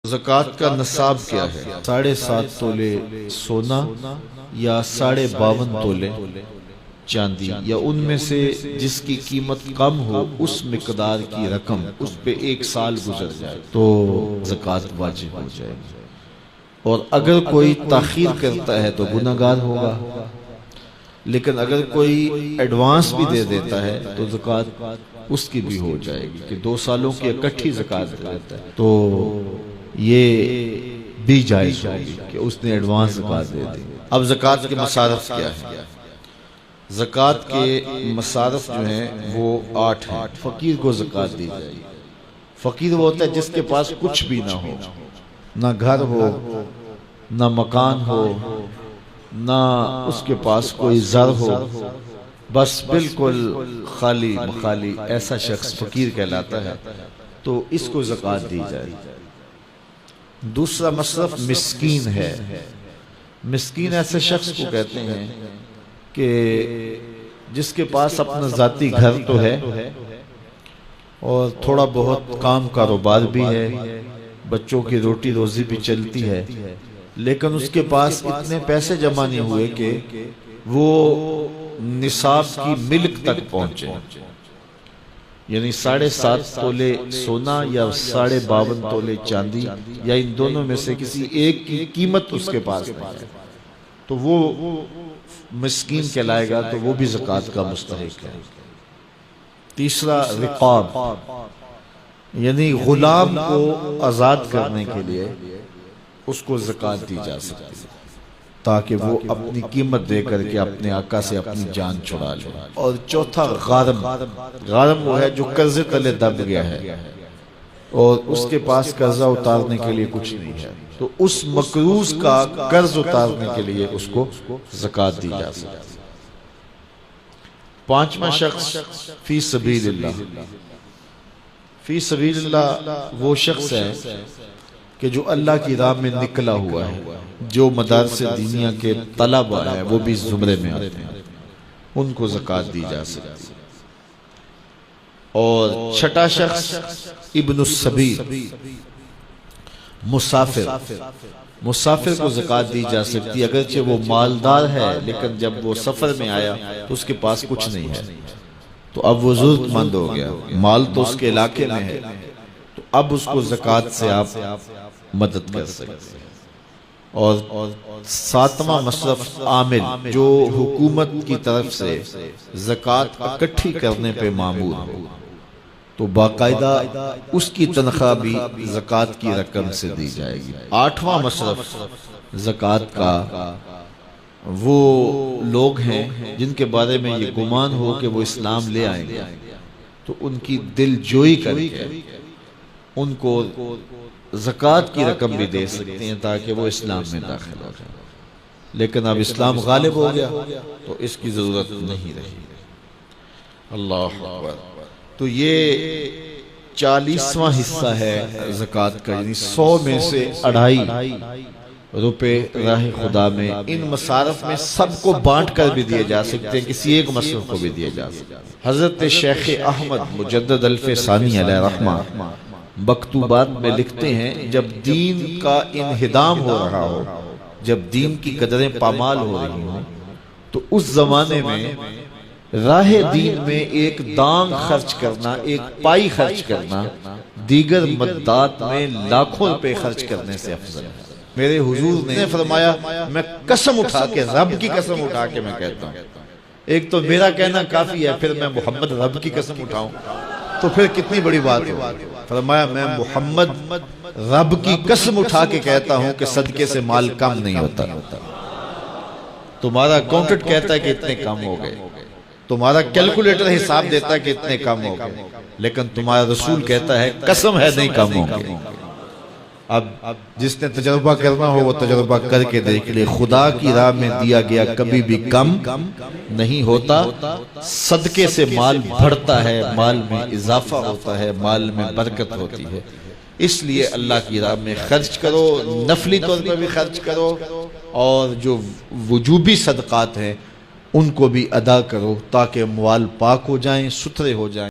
زکوٰۃ کا نصاب کیا ہے؟ 7.5 تولے سونا یا 52.5 تولے چاندی، یا ان میں سے جس کی قیمت کم ہو اس مقدار کی رقم اس پہ 1 سال گزر جائے تو زکوٰۃ واجب ہو جائے گی، اور اگر کوئی تاخیر کرتا ہے تو گنہگار ہوگا، لیکن اگر کوئی ایڈوانس بھی دے دیتا ہے تو زکوٰۃ اس کی بھی ہو جائے گی کہ 2 سالوں کی اکٹھی زکوٰۃ دیتا ہے تو یہ بھی جائز ہوگی کہ اس نے ایڈوانس زکوٰۃ دے دی۔ اب زکوٰۃ کے مصارف کیا ہے؟ زکوٰۃ کے مصارف جو ہیں وہ 8 ہیں۔ فقیر کو زکوٰۃ دی جائے گی۔ فقیر وہ ہوتا ہے جس کے پاس کچھ بھی نہ ہو، نہ گھر ہو، نہ مکان ہو، نہ اس کے پاس کوئی زر ہو، بس بالکل خالی مخالی، ایسا شخص فقیر کہلاتا ہے، تو اس کو زکوٰۃ دی جائے۔ دوسرا مصرف مسکین ہے۔ مسکین ایسے شخص کو کہتے ہیں کہ جس کے پاس اپنا ذاتی گھر تو ہے اور تھوڑا بہت کام کاروبار بھی ہے، بچوں کی روٹی روزی بھی چلتی ہے، لیکن اس کے پاس اتنے پیسے جمع نہیں ہوئے کہ وہ نصاب کی ملک تک پہنچے، یعنی 7.5 تولے سونا یا 52.5 تولے چاندی، یا ان دونوں میں سے کسی ایک کی قیمت اس کے پاس نہیں ہے، تو وہ مسکین کہلائے گا، تو وہ بھی زکوٰۃ کا مستحق ہے۔ تیسرا رقاب، یعنی غلام کو آزاد کرنے کے لیے اس کو زکوٰۃ دی جا سکتی ہے تاکہ وہ اپنی قیمت دے کر کے اپنے آقا سے اپنی جان چھڑا لے۔ اور چوتھا غارم۔ غارم وہ ہے جو قرضے تلے دب گیا ہے اور اس کے پاس قرضہ اتارنے کے لیے کچھ نہیں ہے، تو اس مقروض کا قرض اتارنے کے لیے اس کو زکوٰۃ دی جا سکتی ہے۔ 5واں شخص فی سبیل اللہ۔ فی سبیل اللہ وہ شخص ہے کہ جو اللہ کی راہ میں نکلا ہوا ہے، جو مدارس دینیہ کے طلبہ ہیں وہ بھی زمرے میں آتے ہیں، ان کو زکوٰۃ دی جا سکتی ہے۔ اور 6واں شخص ابن السبیل، مسافر۔ مسافر کو زکوٰۃ دی جا سکتی ہے، اگرچہ وہ مالدار ہے لیکن جب وہ سفر میں آیا تو اس کے پاس کچھ نہیں ہے، تو اب وہ ضرورت مند ہو گیا، مال تو اس کے علاقے میں ہے، تو اب اس کو زکوٰۃ سے آپ مدد کر سکتے ہیں۔ اور 7واں مصرف عامل، جو حکومت کی طرف سے زکوٰۃ اکٹھی کرنے پہ مامور ہو، تو باقاعدہ اس کی تنخواہ بھی زکوٰۃ کی رقم سے دی جائے گی۔ 8واں مصرف زکوٰۃ کا وہ لوگ ہیں جن کے بارے میں یہ گمان ہو کہ وہ اسلام لے آئیں گے، تو ان کی دل جوئی کر کے ان کو زکوٰۃ کی رقم بھی دے سکتے ہیں تاکہ وہ اسلام میں داخل ہو جائیں، لیکن اب اسلام غالب ہو گیا تو اس کی ضرورت نہیں رہی۔ اللہ اکبر۔ تو یہ 40واں حصہ ہے زکوٰۃ کا، یعنی 100 میں سے 2.5 روپے راہ خدا میں۔ ان مصارف میں سب کو بانٹ کر بھی دیے جا سکتے ہیں، کسی ایک مصرف کو بھی دیے جا سکتے ہیں۔ حضرت شیخ احمد مجدد الفسانی علیہ رحمہ مکتوبات میں لکھتے ہیں، جب دین کا انہدام ہو رہا ہو، جب دین کی قدریں پامال ہو رہی ہوں، تو اس زمانے میں راہ دین میں ایک دانگ خرچ کرنا، ایک پائی خرچ کرنا، دیگر مدات میں لاکھوں روپے خرچ کرنے سے افضل ہے۔ میرے حضور نے فرمایا، میں قسم اٹھا کے، رب کی قسم اٹھا کے میں کہتا ہوں، ایک تو میرا کہنا کافی ہے، پھر میں محمد رب کی قسم اٹھاؤں تو پھر کتنی بڑی بات ہو۔ فرمایا، میں محمد رب کی قسم اٹھا کے کہتا ہوں کہ صدقے سے مال کم نہیں ہوتا۔ تمہارا اکاؤنٹنٹ کہتا ہے کہ اتنے کم ہو گئے، تمہارا کیلکولیٹر حساب دیتا ہے کہ اتنے کم ہو گئے، لیکن تمہارا رسول کہتا ہے قسم ہے نہیں کم ہوں گے۔ اب جس نے تجربہ کرنا ہو وہ تجربہ کر کے دیکھ لے، خدا کی راہ میں دیا گیا کبھی بھی کم نہیں ہوتا، صدقے سے مال بڑھتا ہے، مال میں اضافہ ہوتا ہے، مال میں برکت ہوتی ہے۔ اس لیے اللہ کی راہ میں خرچ کرو، نفلی طور پر بھی خرچ کرو، اور جو وجوبی صدقات ہیں ان کو بھی ادا کرو تاکہ اموال پاک ہو جائیں، ستھرے ہو جائیں۔